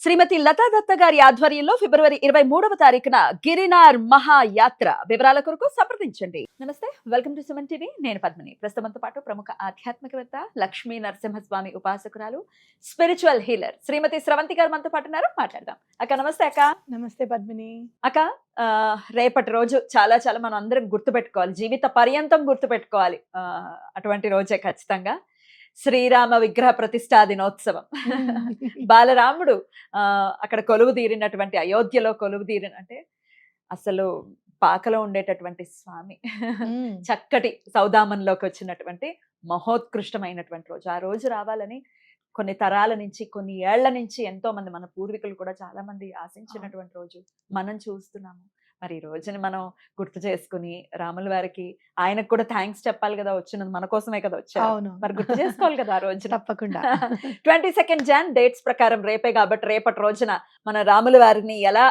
శ్రీమతి లతా దత్త గారి ఆధ్వర్యంలో ఫిబ్రవరి 23వ తారీఖున గిరినార్ మహాయాత్ర వివరాల కొరకు సంప్రదించండి. నమస్తే, వెల్కమ్ టు సుమన్ టీవీ. నేను పద్మిని. ప్రస్తుతంతో పాటు ప్రముఖ ఆధ్యాత్మికవేత్త, లక్ష్మీ నరసింహస్వామి ఉపాసకురాలు, స్పిరిచువల్ హీలర్ శ్రీమతి స్రవంతి గారు మనతో పాటు ఉన్నారు. మాట్లాడదాం. అక్క నమస్తే. అక్క నమస్తే పద్మిని. అక్క, రేపటి రోజు చాలా చాలా మనం అందరం గుర్తుపెట్టుకోవాలి, జీవిత పర్యంతం గుర్తుపెట్టుకోవాలి. అటువంటి రోజే ఖచ్చితంగా శ్రీరామ విగ్రహ ప్రతిష్టా దినోత్సవం. బాలరాముడు అక్కడ కొలువు తీరినటువంటి, అయోధ్యలో కొలువు తీరిన, అంటే అసలు పాకలో ఉండేటటువంటి స్వామి చక్కటి సౌదామన్లోకి వచ్చినటువంటి మహోత్కృష్టమైనటువంటి రోజు. ఆ రోజు రావాలని కొన్ని తరాల నుంచి, కొన్ని ఏళ్ల నుంచి ఎంతో మంది మన పూర్వీకులు కూడా చాలా మంది ఆశించినటువంటి రోజు మనం చూస్తున్నాము. మరి ఈ రోజుని మనం గుర్తు చేసుకుని రాముల వారికి, ఆయనకు కూడా థ్యాంక్స్ చెప్పాలి కదా, వచ్చినది మన కోసమే కదా వచ్చారు, మరి గుర్తు చేసుకోవాలి కదా ఆ రోజు. తప్పకుండా 22 జాన్ డేట్స్ ప్రకారం రేపే కాబట్టి రేపటి రోజున మన రాముల వారిని ఎలా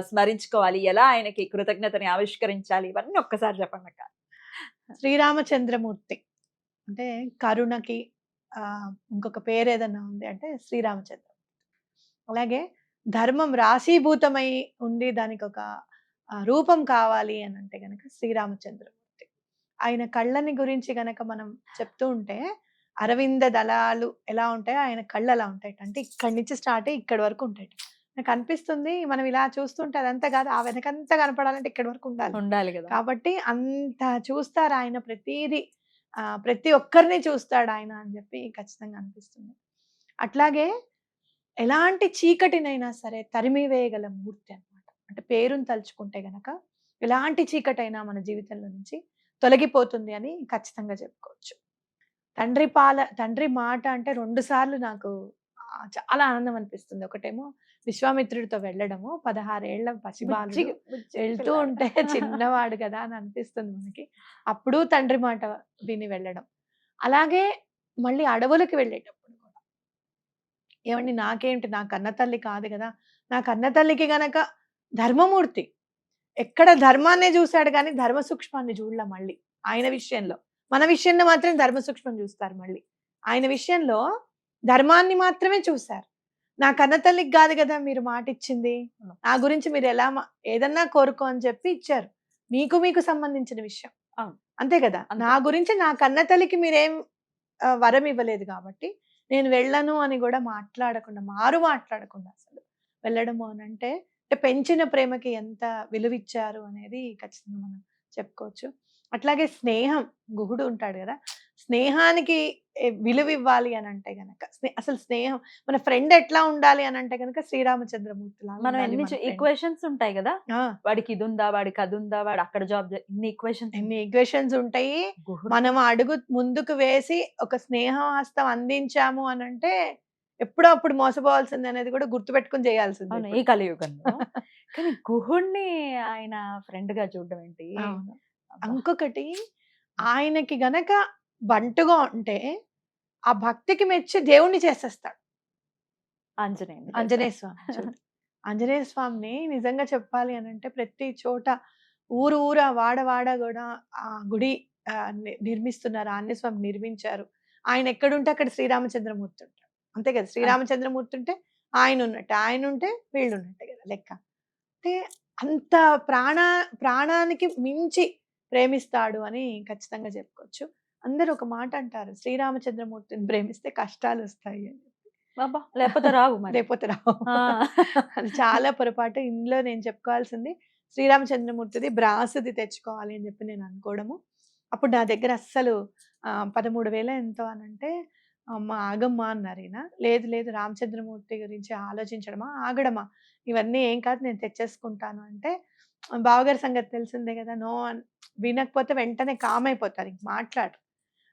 స్మరించుకోవాలి, ఎలా ఆయనకి కృతజ్ఞతని ఆవిష్కరించాలి, ఇవన్నీ ఒక్కసారి చెప్పండి అక్క. శ్రీరామచంద్రమూర్తి అంటే కరుణకి ఇంకొక పేరు ఏదన్నా ఉంది అంటే శ్రీరామచంద్ర. అలాగే ధర్మం రాశీభూతమై ఉండి దానికి ఒక రూపం కావాలి అని అంటే గనక శ్రీరామచంద్రమూర్తి. ఆయన కళ్ళని గురించి గనక మనం చెప్తూ ఉంటే, అరవింద దళాలు ఎలా ఉంటాయో ఆయన కళ్ళు అలా ఉంటాయి. అంటే ఇక్కడి నుంచి స్టార్ట్ అయ్యి ఇక్కడి వరకు ఉంటాయి. నాకు అనిపిస్తుంది మనం ఇలా చూస్తుంటే అదంతా కాదు, ఆ వెనకంతా కనపడాలంటే ఇక్కడి వరకు ఉండాలి కదా. కాబట్టి అంత చూస్తారు ఆయన, ప్రతిదీ ప్రతి ఒక్కరిని చూస్తాడు ఆయన అని చెప్పి ఖచ్చితంగా అనిపిస్తుంది. అట్లాగే ఎలాంటి చీకటినైనా సరే తరిమి వేయగల మూర్తి అన్నమాట. అంటే పేరును తలుచుకుంటే గనక ఎలాంటి చీకటైనా మన జీవితంలో నుంచి తొలగిపోతుంది అని ఖచ్చితంగా చెప్పుకోవచ్చు. తండ్రి మాట అంటే 2 సార్లు నాకు చాలా ఆనందం అనిపిస్తుంది. ఒకటేమో విశ్వామిత్రుడితో వెళ్ళడము, 16 ఏళ్ల పసిబాలుడు వెళ్తూ ఉంటే చిన్నవాడు కదా అని అనిపిస్తుంది మనకి. అప్పుడు తండ్రి మాట విని వెళ్ళడం. అలాగే మళ్ళీ అడవులకి వెళ్ళేటప్పుడు కూడా, ఏమండి నాకేంటి, నా కన్న తల్లి కాదు కదా, నా కన్న తల్లికి గనక ధర్మమూర్తి, ఎక్కడ ధర్మాన్నే చూశాడు కానీ ధర్మ సూక్ష్మాన్ని చూడలే. మళ్ళీ ఆయన విషయంలో, మన విషయంలో మాత్రం ధర్మ సూక్ష్మం చూస్తారు, మళ్ళీ ఆయన విషయంలో ధర్మాన్ని మాత్రమే చూశారు. నా కన్న తల్లికి కాదు కదా మీరు మాట ఇచ్చింది, నా గురించి మీరు ఎలా ఏదన్నా కోరుకో అని చెప్పి ఇచ్చారు. మీకు సంబంధించిన విషయం అంతే కదా. నా గురించి నా కన్న తల్లికి మీరేం వరం ఇవ్వలేదు కాబట్టి నేను వెళ్ళను అని కూడా మాట్లాడకుండా అసలు వెళ్ళడము అని అంటే పెంచిన ప్రేమకి ఎంత విలువిచ్చారు అనేది ఖచ్చితంగా మనం చెప్పుకోవచ్చు. అట్లాగే స్నేహం, గుహుడు ఉంటాడు కదా, స్నేహానికి విలువ ఇవ్వాలి అని అంటే గనక అసలు స్నేహం, మన ఫ్రెండ్ ఎట్లా ఉండాలి అని అంటే గనక శ్రీరామచంద్రమూర్తి లాగా. మనం ఎన్ని ఈక్వేషన్స్ ఉంటాయి కదా, వాడికి ఇది ఉందా, వాడికి అది ఉందా, వాడు అక్కడ జాబ్, ఎన్ని ఈక్వేషన్స్ ఉంటాయి. మనం అడుగు ముందుకు వేసి ఒక స్నేహహస్తం అందించాము అని అంటే ఎప్పుడో అప్పుడు మోసపోవాల్సింది అనేది కూడా గుర్తుపెట్టుకుని చేయాల్సింది ఈ కలియుగంలో. కానీ గుహుడిని ఆయన ఫ్రెండ్ గా చూడడం ఏంటి. ఇంకొకటి, ఆయనకి గనక బంటుగా ఉంటే ఆ భక్తికి మెచ్చి దేవుణ్ణి చేసేస్తాడు ఆంజనేయ స్వామి. ఆంజనేయ స్వామిని నిజంగా చెప్పాలి అని అంటే ప్రతి చోట ఊరు వాడ కూడా ఆ గుడి నిర్మిస్తున్నారు, ఆంజనేయ స్వామి నిర్మించారు. ఆయన ఎక్కడుంటే అక్కడ శ్రీరామచంద్రమూర్తి ఉంటాడు, అంతే కదా. శ్రీరామచంద్రమూర్తి ఉంటే ఆయన ఉన్నట్టు, ఆయన ఉంటే వీళ్ళు ఉన్నట్టే కదా లెక్క. అంటే అంత ప్రాణానికి మించి ప్రేమిస్తాడు అని ఖచ్చితంగా చెప్పుకోవచ్చు. అందరూ ఒక మాట అంటారు, శ్రీరామచంద్రమూర్తిని ప్రేమిస్తే కష్టాలు వస్తాయి అని చెప్పి. లేకపోతే రావు. అది చాలా పొరపాటు. ఇందులో నేను చెప్పుకోవాల్సింది శ్రీరామచంద్రమూర్తిది బ్రాసుది తెచ్చుకోవాలి అని చెప్పి నేను అనుకోవడము. అప్పుడు నా దగ్గర అస్సలు 13,000 ఎంతో అనంటే, అమ్మ ఆగమ్మా అన్నారు ఈయన. లేదు రామచంద్రమూర్తి గురించి ఆలోచించడమా, ఆగడమా, ఇవన్నీ ఏం కాదు నేను తెచ్చేసుకుంటాను అంటే, బావగారి సంగతి తెలిసిందే కదా, నో వినకపోతే వెంటనే కామ్ అయిపోతారు, ఇంక మాట్లాడరు.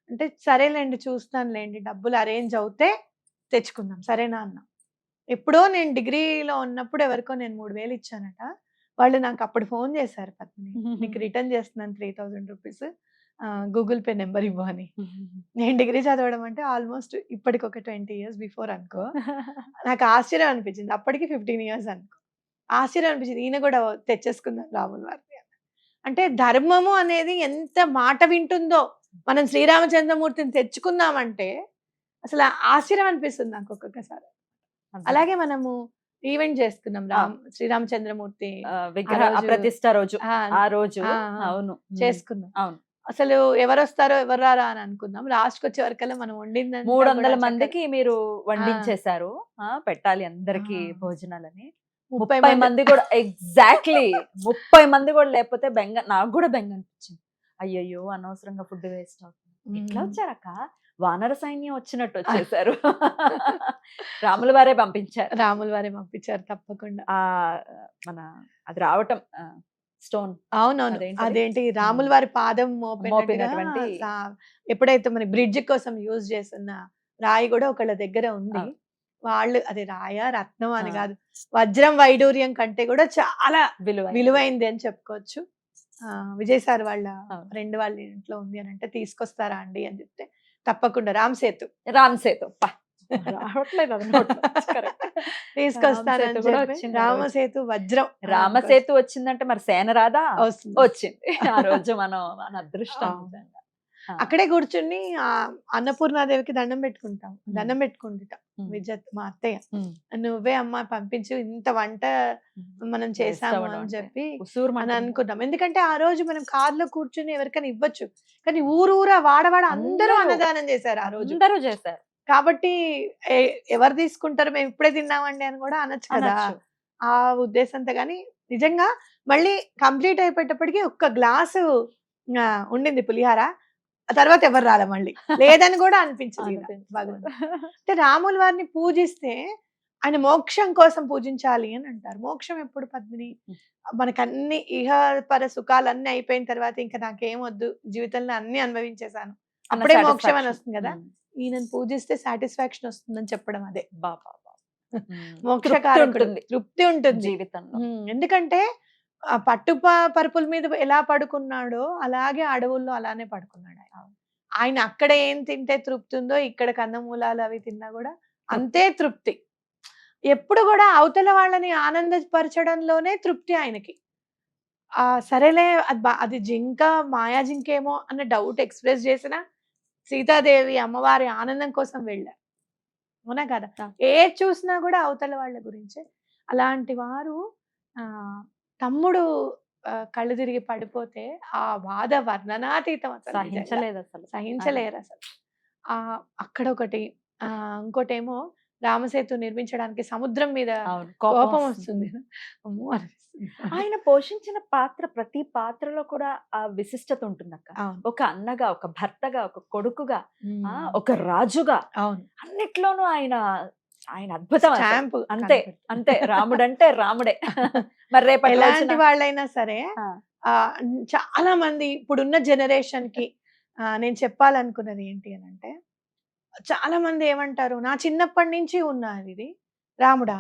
అంటే సరేలేండి చూస్తానులేండి, డబ్బులు అరేంజ్ అవుతే తెచ్చుకుందాం సరేనా అన్నా. ఎప్పుడో నేను డిగ్రీలో ఉన్నప్పుడు ఎవరికో నేను 3,000 ఇచ్చానట. వాళ్ళు నాకు అప్పుడు ఫోన్ చేశారు, పద్మిని నీకు రిటర్న్ చేస్తున్నాను 3,000 రూపీస్, గూగుల్ పే నెంబర్ ఇవ్వు అని. నేను డిగ్రీ చదవడం అంటే ఆల్మోస్ట్ ఇప్పటికి ఒక 20 years బిఫోర్ అనుకో. నాకు ఆశ్చర్యం అనిపించింది, అప్పటికి 15 years అనుకో. ఆశ్చర్యం అనిపించింది, ఈయన కూడా తెచ్చేసుకుందాం రాముల వారిని. అంటే ధర్మము అనేది ఎంత మాట వింటుందో, మనం శ్రీరామచంద్రమూర్తిని తెచ్చుకుందామంటే అసలు ఆశ్చర్యం అనిపిస్తుంది నాకు ఒక్కొక్కసారి. అలాగే మనము ఈవెంట్ చేసుకున్నాం శ్రీరామచంద్రమూర్తి విగ్రహ రోజు అప్రతిష్ట రోజు ఆ, ఆ రోజు ఆ, ఆ, అవును చేసుకున్నాం. అవును అసలు ఎవరు వస్తారో ఎవరు రారా అని అనుకున్నాం. లాస్ట్ కి వచ్చే వరకల్లా మనం వండిందంతా 300 కూడా చక్కగా మందికి మీరు వండించేశారు పెట్టాలి అందరికి ఆ. భోజనాలని 30 30 మంది కూడా ఎగ్జాక్ట్లీ 30 మంది కూడా లేకపోతే బెంగ నాకు కూడా బెంగ అనిపించింది అయ్యయ్యో అనవసరంగా ఫుడ్ వేస్ట్ అవుతుంది ఎట్లా వచ్చారక్క వానర సైన్యం వచ్చినట్టు వచ్చేసారు రాముల వారే పంపించారు రాముల వారే పంపించారు తప్పకుండా. ఆ మన అది రావటం స్టోన్ అవునవును. అదేంటది? అదేంటి రాముల వారి పాదం మోపినట్టుగా మోపినటువంటి ఎప్పుడైతే మన బ్రిడ్జ్ కోసం యూజ్ చేస్తున్న రాయి కూడా ఒకళ్ళ దగ్గర ఉంది. అవును. వాళ్ళు అది రాయా రత్నం అని ఆ. కాదు, వజ్రం వైడూర్యం కంటే కూడా చాలా విలువైనది. విలువైంది అని చెప్పుకోవచ్చు. విజయ్ సార్ వాళ్ళ అవును. ఫ్రెండ్ వాళ్ళ ఇంట్లో ఉంది అని అంటే తీసుకొస్తారా అండి అని చెప్తే తప్పకుండా రామ్ సేతు రామ్ సేతు రావట్లేదు అది నోట్లో. Correct. తీసుకొస్తానని రామసేతు కూడా చెప్పి వచ్చింది ఆ రోజు. రామసేతు వజ్రం రామసేతు వచ్చిందంటే మరి సేన రాదా వస్తుంది. వచ్చింది ఆ రోజు మన అదృష్టం అవును. నిజంగా. ఆ. అక్కడే కూర్చుని అన్నపూర్ణాదేవికి దండం పెట్టుకుంటాం, దండం పెట్టుకుంటాం. ఉమ్. విజయ్ మా అత్తయ్య ఉమ్. నువ్వే అమ్మ పంపించు, ఇంత వంట మనం చేసాము వేస్తావడం అని అంటే చెప్పి ఉసూరుమంటుంది. అని అనుకున్నాం. ఎందుకంటే ఆ రోజు మనం కార్లో కూర్చుని ఎవరికైనా ఇవ్వచ్చు, కానీ ఊరూరా వాడవాడ అందరూ అందరూ. అన్నదానం చేశారు ఆ రోజు. అందరూ చేశారు కాబట్టి ఎవరు తీసుకుంటారు, మేము ఇప్పుడే తిన్నామండి అని కూడా అనొచ్చు కదా. అనొచ్చు. ఆ ఉద్దేశంతో కానీ నిజంగా మళ్ళీ కంప్లీట్ అయిపోయేటప్పటికి ఒక్క గ్లాసు ఉండింది పులిహార. ఆ తర్వాత ఎవరు రాలే మళ్ళీ లేదని కూడా అనిపించదు ఈడ భగవంతుడు. అంటే రాముల వారిని పూజిస్తే ఆయన మోక్షం కోసం పూజించాలి అని అంటారు. మోక్షం ఎప్పుడు పద్మిని? మనకన్ని ఇహపర సుఖాలన్నీ అయిపోయిన తర్వాత ఇంకా నాకేం వద్దు, జీవితంలో అన్ని అనుభవించేశాను, అన్న అప్పుడే మోక్షం అని satisfaction. వస్తుంది కదా. ఉమ్. ఈయనను పూజిస్తే సాటిస్ఫాక్షన్ వస్తుందని చెప్పడం అదే బాబా ఉమ్. మోక్షకారకుడు. ఉంటుంది తృప్తి ఉంటుంది. జీవితంలో. ఎందుకంటే ఆ పరుపుల మీద ఎలా పడుకున్నాడో అలాగే అడవుల్లో అలానే పడుకున్నాడు ఆయన. ఆయన అక్కడ ఏం తింటే తృప్తి ఉందో ఇక్కడ కందమూలాలు అవి తిన్నా కూడా అంతే తృప్తి. ఎప్పుడు కూడా అవతల వాళ్ళని ఆనందపరచడంలోనే తృప్తి ఆయనకి. సరేలే అది జింక మాయా జింకేమో అన్న డౌట్ ఎక్స్ప్రెస్ చేసిన సీతాదేవి అమ్మవారి ఆనందం కోసం వెళ్ళారు, అవునా కదా. ఏది చూసినా కూడా అవతల వాళ్ళ గురించే. అలాంటి వారు ఆ తమ్ముడు కళ్ళు తిరిగి పడిపోతే ఆ బాధ వర్ణనాతీతం. అసలు నిజంగా సహించలేదు అసలు. సహించలేరు అసలు. అక్కడ ఒకటి ఇంకోటేమో రామసేతు నిర్మించడానికి సముద్రం మీద అవును, కోపం వస్తుంది. అమ్మో అనిపిస్తుంది. ఆయన పోషించిన పాత్ర ప్రతి పాత్రలో కూడా ఆ విశిష్టత ఉంటుంది అక్క. అవును. ఒక అన్నగా, ఒక భర్తగా, ఒక కొడుకుగా, ఉమ్. ఒక రాజుగా, అవును. అన్నిట్లోనూ ఆయన ఆయన అద్భుతం అసలు. స్టాంప్ అంతే అంతే రాముడంటే రాముడే. మరి రేపటి ఎలాంటి రోజున వాళ్ళైనా సరే చాలా మంది ఇప్పుడున్న జనరేషన్ కి నేను చెప్పాలనుకున్నది ఏంటి అని అంటే, చాలా మంది ఏమంటారు, నా చిన్నప్పటి నుంచి ఉన్నది ఇది, రాముడా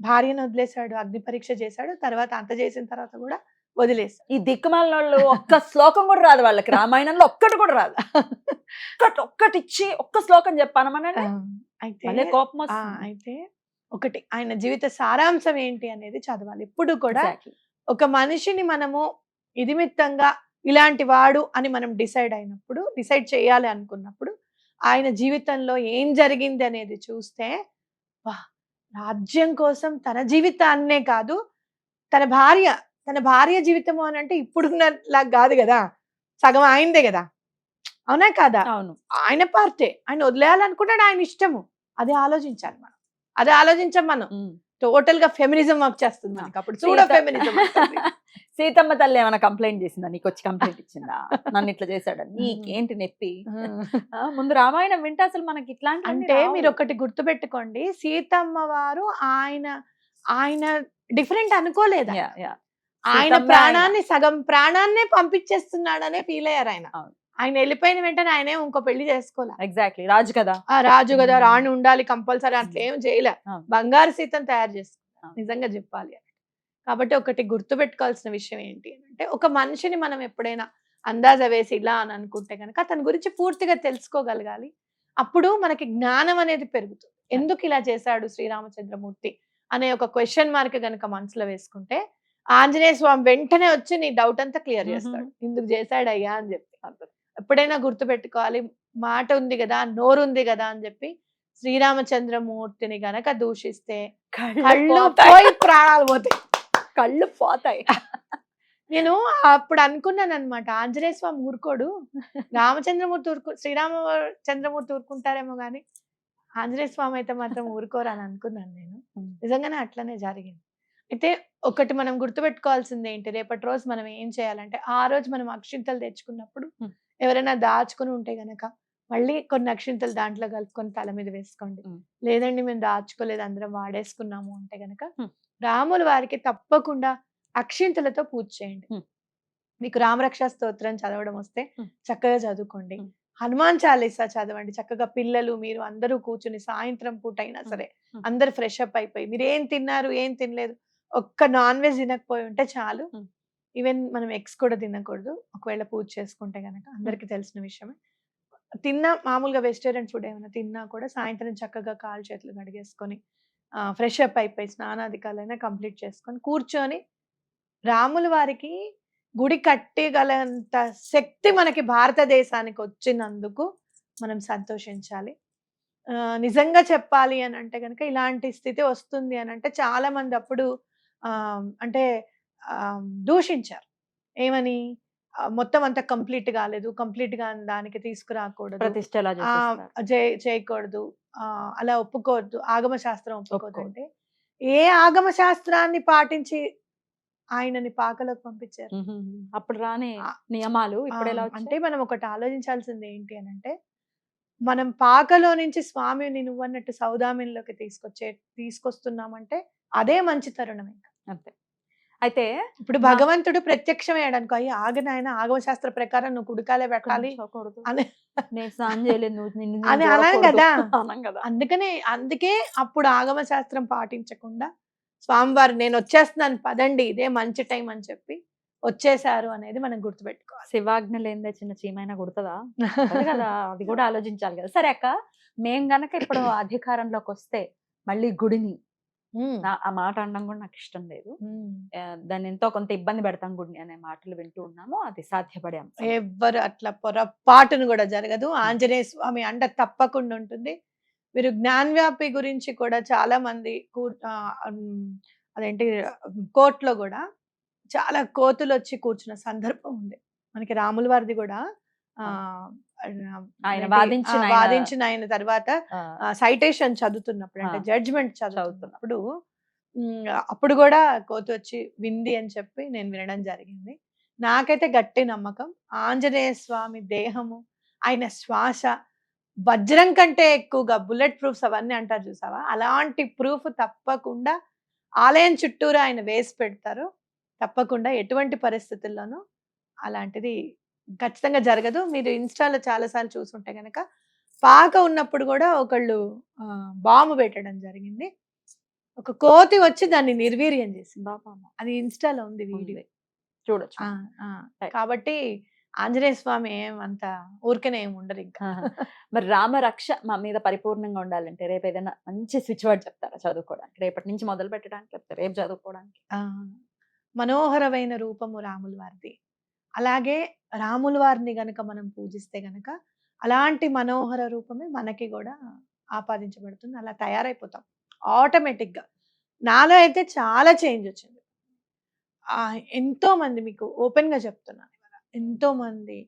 భార్యను వదిలేశాడు, అగ్ని పరీక్ష చేశాడు, తర్వాత అంత చేసిన తర్వాత కూడా వదిలేశాడు. ఈ దిక్కుమాలిన వాళ్ళు ఒక్క శ్లోకం కూడా రాదు వాళ్ళకి, రామాయణంలో ఒక్కటి కూడా రాదు. ఒక్కటి ఇచ్చి ఒక్క శ్లోకం చెప్పానమనండి అయితే మళ్ళీ కోపం వస్తుంది. అయితే ఒకటి ఆయన జీవిత సారాంశం ఏంటి అనేది చదవాలి. ఇప్పుడు కూడా Exactly. ఒక మనిషిని మనము ఇదిమిత్తంగా ఇలాంటి వాడు అని మనం డిసైడ్ చేయాలి అనుకున్నప్పుడు ఆయన జీవితంలో ఏం జరిగింది అనేది చూస్తే, రాజ్యం కోసం తన జీవితాన్నే కాదు, తన భార్య జీవితము అని అంటే ఇప్పుడున్నలా కాదు కదా, సగం ఆయనదే కదా, అవునా కాదా. అవును, ఆయన పార్టే, ఆయన వదిలేయాలనుకుంటాడు, ఆయన ఇష్టము. అది ఆలోచించాలి మనం, అది ఆలోచించాం మనం. టోటల్ గా ఫెమినిజం వర్క్ చేస్తుంది మనకి అప్పుడు. చూడ ఫెమినిజం సీతమ్మ తల్లి ఏమైనా కంప్లైంట్ చేసిందా, నీకు వచ్చి కంప్లైంట్ ఇచ్చిందా, నన్ను ఇట్లా చేశాడని, నీకేంటి నొప్పి? ముందు రామాయణం వింటే అసలు మనకి ఇట్లాంటి అంటే మీరు ఒకటి గుర్తు పెట్టుకోండి, సీతమ్మ వారు ఆయన డిఫరెంట్ అనుకోలేదు. ఆయన ప్రాణాన్ని సగం ప్రాణాన్నే పంపించేస్తున్నాడనే ఫీల్ అయ్యారు ఆయన. ఆయన వెళ్ళిపోయిన వెంటనే ఆయన ఇంకో పెళ్లి చేసుకోలే. ఎగ్జాక్ట్లీ రాజు కదా, రాజు కదా, రాణి ఉండాలి కంపల్సరీ, అట్లా ఏం చేయలే. బంగారు సీతను తయారు చేసుకున్నా నిజంగా చెప్పాలి అని. కాబట్టి ఒకటి గుర్తు పెట్టుకోవాల్సిన విషయం ఏంటి అంటే, ఒక మనిషిని మనం ఎప్పుడైనా అందాజ వేసి ఇలా అని అనుకుంటే కనుక అతని గురించి పూర్తిగా తెలుసుకోగలగాలి. అప్పుడు మనకి జ్ఞానం అనేది పెరుగుతుంది. ఎందుకు ఇలా చేశాడు శ్రీరామచంద్రమూర్తి అనే ఒక క్వశ్చన్ మార్క్ గనక మనసులో వేసుకుంటే, ఆంజనేయ స్వామి వెంటనే వచ్చి నీ డౌట్ అంతా క్లియర్ చేస్తాడు, ఇందుకు చేశాడయ్యా అని చెప్పి. ఎప్పుడైనా గుర్తు పెట్టుకోవాలి, మాట ఉంది కదా, నోరు ఉంది కదా అని చెప్పి శ్రీరామచంద్రమూర్తిని గనక దూషిస్తే కళ్ళు కళ్ళు పోతాయి. పోయి ప్రాణాలు పోతాయి. కళ్ళు పోతాయి. నేను అప్పుడు అనుకున్నాను అనమాట, ఆంజనేయ స్వామి ఊరుకోడు, రామచంద్రమూర్తి శ్రీరామచంద్రమూర్తి ఊరుకుంటారేమో గాని ఆంజనేయ స్వామి అయితే మాత్రం ఊరుకోరు అని అనుకున్నాను నేను. నిజంగానే అట్లనే జరిగింది. అయితే ఒకటి మనం గుర్తుపెట్టుకోవాల్సింది ఏంటి, రేపటి రోజు మనం ఏం చేయాలంటే, ఆ రోజు మనం అక్షింతలు తెచ్చుకున్నప్పుడు ఎవరైనా దాచుకుని ఉంటే గనక మళ్ళీ కొన్ని అక్షింతలు దాంట్లో కలుపుకొని తల మీద వేసుకోండి. లేదండి మేము దాచుకోలేదు అందరం వాడేసుకున్నాము అంటే గనక రాముల వారికి తప్పకుండా అక్షింతలతో పూజ చేయండి. మీకు రామరక్ష స్తోత్రం చదవడం వస్తే చక్కగా చదువుకోండి. హనుమాన్ చాలీసా చదవండి. చక్కగా పిల్లలు మీరు అందరూ కూర్చుని సాయంత్రం పూట అయినా సరే అందరు ఫ్రెష్ అప్ అయిపోయి, మీరు ఏం తిన్నారు ఏం తినలేదు, ఒక్క నాన్ వెజ్ తినకపోయి ఉంటే చాలు. ఈవెన్ మనం ఎగ్స్ కూడా తినకూడదు ఒకవేళ పూజ చేసుకుంటే గనక, అందరికి తెలిసిన విషయమే. తిన్నా మామూలుగా వెజిటేరియన్ ఫుడ్ ఏమైనా తిన్నా కూడా సాయంత్రం చక్కగా కాళ్ళు చేతులు కడిగేసుకొని ఫ్రెష్ అప్ అయిపోయి స్నానాధికాలైనా కంప్లీట్ చేసుకొని కూర్చొని, రాముల వారికి గుడి కట్టగలంత శక్తి మనకి భారతదేశానికి వచ్చినందుకు మనం సంతోషించాలి. నిజంగా చెప్పాలి అని అంటే కనుక ఇలాంటి స్థితి వస్తుంది అని అంటే చాలా మంది అప్పుడు అంటే దూషించారు. ఏమని, మొత్తం అంతా కంప్లీట్ కాలేదు, కంప్లీట్ గా దానికి తీసుకురాకూడదు, ప్రతిష్ట ఎలా చేసేస్తారు? చేయకూడదు, అలా ఒప్పుకోవద్దు, ఆగమ శాస్త్రం ఒప్పుకోవద్దు అంటే ఏ ఆగమ శాస్త్రాన్ని పాటించి ఆయనని పాకలోకి పంపించారు? అప్పుడు రాని నియమాలు ఇప్పుడు ఎలా అంటే వచ్చాయి? మనం ఒకటి ఆలోచించాల్సింది ఏంటి అని అంటే, మనం పాకలో నుంచి స్వామిని నువ్వన్నట్టు సౌదామినిలోకి తీసుకొస్తున్నామంటే అదే మంచి తరుణం. ఇంకా అంతే. అయితే ఇప్పుడు భగవంతుడు ప్రత్యక్షమయ్యాడు అనుకో, అయ్యి ఆగనాయన ఆగమ శాస్త్ర ప్రకారం నువ్వు కుడికాలే పెట్టాలి అని నేను స్నానం చేయలేదు, నువ్వు నిన్ను నేను అని అనం చూడకూడదు కదా. అనం కదా. అందుకే అప్పుడు ఆగమ శాస్త్రం పాటించకుండా స్వామివారు నేను వచ్చేస్తున్నాను పదండి ఇదే మంచి టైం అని చెప్పి వచ్చేసారు అనేది మనం గుర్తుపెట్టుకోవాలి. శివాజ్ఞ లేనిదే చిన్న చీమైనా కుడుతుందా? అదే కదా, అది కూడా ఆలోచించాలి కదా. సరే అక్క, మేం గనక ఇప్పుడు అధికారంలోకి వస్తే మళ్ళీ గుడిని, ఆ మాట అనడం కూడా నాకు ఇష్టం లేదు, దాన్ని ఎంతో కొంత ఇబ్బంది పెడతాం గుడిని అనే మాటలు వింటూ ఉన్నాము. అది సాధ్యపడే అంశం. ఎవ్వరు అట్లా పొరపాటును కూడా జరగదు. ఆంజనేయ స్వామి అండ తప్పకుండా ఉంటుంది. మీరు జ్ఞానవ్యాపి గురించి కూడా చాలా మంది అదేంటి కోర్టులో కూడా చాలా కోతులు వచ్చి కూర్చున్న సందర్భం ఉంది. మనకి రాముల వారిది కూడా ఆయన వాదించిన ఆయన తర్వాత సైటేషన్ చదువుతున్నప్పుడు అంటే జడ్జిమెంట్ చదువుతున్నప్పుడు అప్పుడు కూడా కోతి వచ్చి వింది అని చెప్పి నేను వినడం జరిగింది. నాకైతే గట్టి నమ్మకం, ఆంజనేయ స్వామి దేహము, ఆయన శ్వాస వజ్రం కంటే ఎక్కువగా బుల్లెట్ ప్రూఫ్స్ అవన్నీ అంటారు చూసావా, అలాంటి ప్రూఫ్ తప్పకుండా ఆలయం చుట్టూరా ఆయన వేసి పెడతారు. తప్పకుండా ఎటువంటి పరిస్థితుల్లోనూ అలాంటిది ఖచ్చితంగా జరగదు. మీరు ఇన్స్టాలో చాలాసార్లు చూసుంటే గనక పాక ఉన్నప్పుడు కూడా ఒకళ్ళు బాంబు పెట్టడం జరిగింది. ఒక కోతి వచ్చి దాన్ని నిర్వీర్యం చేసింది. అది ఇన్స్టాలో ఉంది వీడియో, చూడొచ్చు. కాబట్టి ఆంజనేయ స్వామి అంత ఊరికనే ఏమి ఉండరు ఇంకా. మరి రామరక్ష మా మీద పరిపూర్ణంగా ఉండాలంటే రేపు ఏదైనా మంచి స్విచ్ వర్డ్ చెప్తారా చదువుకోవడానికి, రేపటి నుంచి మొదలు పెట్టడానికి చెప్తారు, రేపు చదువుకోవడానికి? మనోహరమైన రూపము రాముల వారిది. అలాగే రాముల వారిని గనక మనం పూజిస్తే గనక అలాంటి మనోహర రూపమే మనకి కూడా ఆపాదించబడుతుంది. అలా తయారైపోతాం ఆటోమేటిక్ గా. నాలో అయితే చాలా చేంజ్ వచ్చింది. ఎంతో మంది, మీకు ఓపెన్ గా చెప్తున్నాను, ఎంతో మంది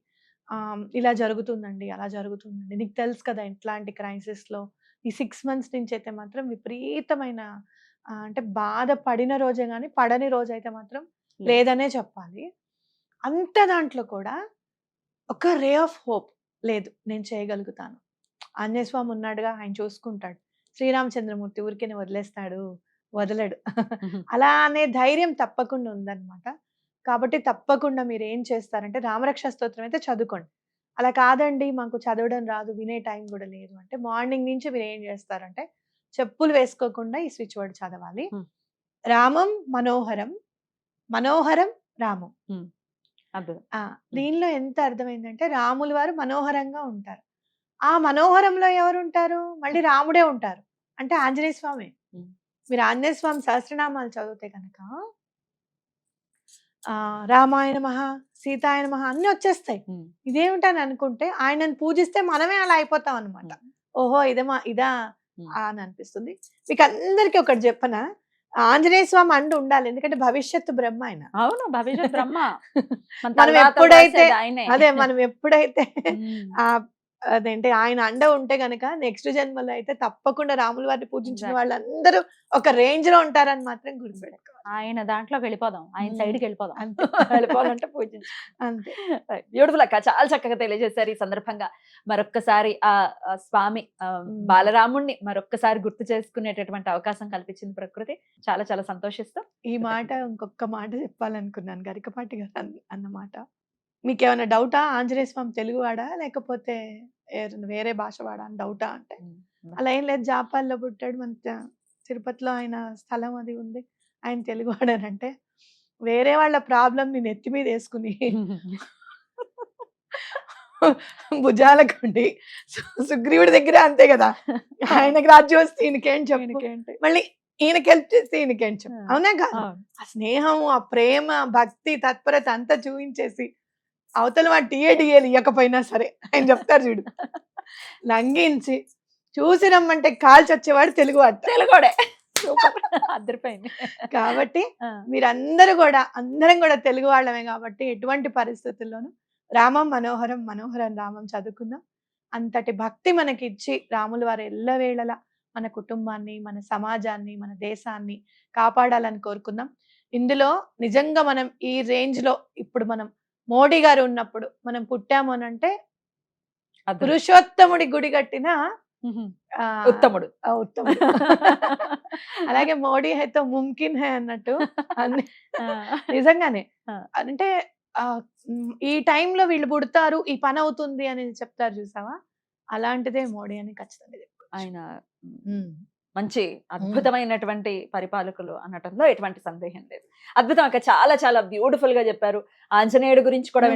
ఇలా జరుగుతుందండి, అలా జరుగుతుందండి, నీకు తెలుసు కదా ఇట్లాంటి క్రైసిస్ లో ఈ 6 months నుంచి అయితే మాత్రం విపరీతమైన అంటే బాధ పడిన రోజే కానీ పడని రోజు అయితే మాత్రం లేదనే చెప్పాలి. అంత దాంట్లో కూడా ఒక రే ఆఫ్ హోప్, లేదు నేను చేయగలుగుతాను, ఆంజనేయ స్వామి ఉన్నాడుగా, ఆయన చూసుకుంటాడు, శ్రీరామచంద్రమూర్తి ఊరికే వదిలేస్తాడు, వదలడు అలా అనే ధైర్యం తప్పకుండా ఉందన్నమాట. కాబట్టి తప్పకుండా మీరు ఏం చేస్తారంటే రామరక్ష స్తోత్రం అయితే చదువుకోండి. అలా కాదండి మాకు చదవడం రాదు, వినే టైం కూడా లేదు అంటే మార్నింగ్ నుంచి మీరు ఏం చేస్తారంటే చెప్పులు వేసుకోకుండా ఈ స్విచ్ వర్డ్ చదవాలి. రామం మనోహరం, మనోహరం రామం. దీనిలో ఎంత అర్థమైందంటే రాముల వారు మనోహరంగా ఉంటారు. ఆ మనోహరంలో ఎవరు ఉంటారు? మళ్ళీ రాముడే ఉంటారు, అంటే ఆంజనేయ స్వామి. మీరు ఆంజనేయ స్వామి సహస్రనామాలు చదివితే కనుక రామాయ నమః, సీతాయ నమః అన్ని వచ్చేస్తాయి. ఇదేమిటని అనుకుంటే ఆయనను పూజిస్తే మనమే అలా అయిపోతాం అనమాట. ఓహో ఇదా ఉమ్. అని అనిపిస్తుంది. మీకు అందరికి ఒకటి చెప్పనా, ఆంజనేయ స్వామి అండ ఉండాలి, ఎందుకంటే భవిష్యత్తు బ్రహ్మ ఆయన. అవును, భవిష్యత్ బ్రహ్మ. మన మనం తలరాతలు ఎప్పుడైతే రాసేది ఆయనే. అదే మనం ఎప్పుడైతే ఉమ్. ఆ అదేంటి ఆయన అండ ఉంటే గనక నెక్స్ట్ జన్మలో అయితే తప్పకుండా రాముల వారిని పూజించిన Exactly. వాళ్ళందరూ ఒక రేంజ్ లో ఉంటారని మాత్రం గుర్తుపెట్టుకోవాలి. ఆయన దాంట్లోకి వెళ్ళిపోదాం, ఆయన ఉమ్. సైడ్కి వెళ్ళిపోదాం. అంతే. వెళ్ళిపోవాలంటే పూజించు. అంతే. బ్యూటిఫుల్ అక్క, చాలా చక్కగా తెలియజేశారు. ఈ సందర్భంగా మరొక్కసారి ఆ స్వామి బాలరాముణ్ణి మరొక్కసారి గుర్తు చేసుకునేటటువంటి అవకాశం కల్పించింది ప్రకృతి. చాలా చాలా సంతోషిస్తూ ఈ మాట ఇంకొక మాట చెప్పాలనుకున్నాను, గరికపాటి గారు అన్నమాట. మీకేమైనా డౌటా, ఆంజనేయ స్వామి తెలుగువాడా లేకపోతే వేరే భాష వాడా అని డౌటా అంటే, అలా ఏం లేదు, జాపాల్లో పుట్టాడు, మన తిరుపతిలో ఆయన స్థలం అది ఉంది, ఆయన తెలుగువాడనంటే వేరే వాళ్ళ ప్రాబ్లం నేను ఎత్తి మీద వేసుకుని భుజాలకుండి సుగ్రీవుడి దగ్గర అంతే కదా, ఆయనకి రాజ్యం వస్తే ఈయనకేం చెప్పు, మళ్ళీ ఈయనకి హెల్ప్ చేస్తే ఈయనకేం చెప్పు, అవునా కాదు? ఆ స్నేహం, ఆ ప్రేమ, భక్తి, తత్పరత అంతా చూపించేసి అవతల వాడు టీఏడిఏలు ఇవ్వకపోయినా సరే ఆయన చెప్తారు చూడు, లంఘించి చూసి రమ్మంటే కాల్చి వచ్చేవాడు తెలుగువాడు. తెలుగుడే. సూపర్, అద్దరిపోయింది. కాబట్టి మీరందరూ కూడా, అందరం కూడా తెలుగు వాళ్ళమే కాబట్టి ఎటువంటి పరిస్థితుల్లోనూ రామం మనోహరం మనోహరం రామం చదువుకుందాం. అంతటి భక్తి మనకి ఇచ్చి రాముల వారు ఎల్లవేళలా మన కుటుంబాన్ని, మన సమాజాన్ని, మన దేశాన్ని కాపాడాలని కోరుకుందాం. ఇందులో నిజంగా మనం ఈ రేంజ్ లో ఇప్పుడు మనం మోడీ గారు ఉన్నప్పుడు మనం పుట్టాము అని అంటే పురుషోత్తముడి గుడి కట్టిన ఉత్తముడు. ఉత్తముడు. అలాగే మోడీ హైతో ముమ్కిన్ హై అన్నట్టు నిజంగానే అంటే ఈ టైంలో వీళ్ళు పుడతారు, ఈ పని అవుతుంది అని చెప్తారు చూసావా, అలాంటిదే మోడీ అని ఖచ్చితంగా చెప్పుకోవచ్చు. ఆయన మంచి అద్భుతమైనటువంటి పరిపాలకులు అనటంలో ఎటువంటి సందేహం లేదు. అద్భుతం అక్క, చాలా చాలా బ్యూటిఫుల్ గా చెప్పారు. ఆంజనేయుడు గురించి కూడా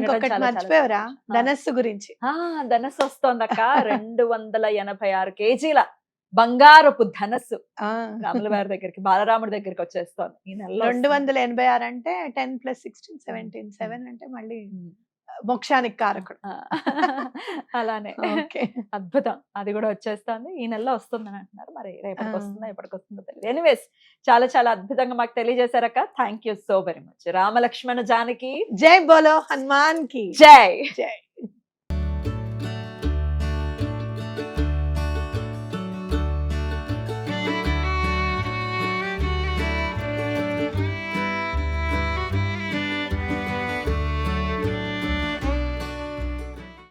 మర్చిపోయారా, ధనస్సు గురించి. ధనస్సు వస్తోంది అక్క. 286 కేజీల బంగారపు ధనస్సు రాముల వారి దగ్గరికి, బాలరాముడి దగ్గరికి వచ్చేస్తోంది ఈ నెలలో. 286 అంటే 10 + 16 17 7 అంటే మళ్ళీ మోక్షానికి కారకుడు. అలానే అద్భుతం, అది కూడా వచ్చేస్తుంది ఈ నెలలో వస్తుందని అంటున్నారు. మరి రేపటికి వస్తుందో ఎప్పటికి వస్తుందో తెలియదు. ఎనీవేస్, చాలా చాలా అద్భుతంగా మాకు తెలియజేశారక్క. Thank you so very much. Ramalakshmana Janaki జై బోలో హనుమాన్ కి జై. జై.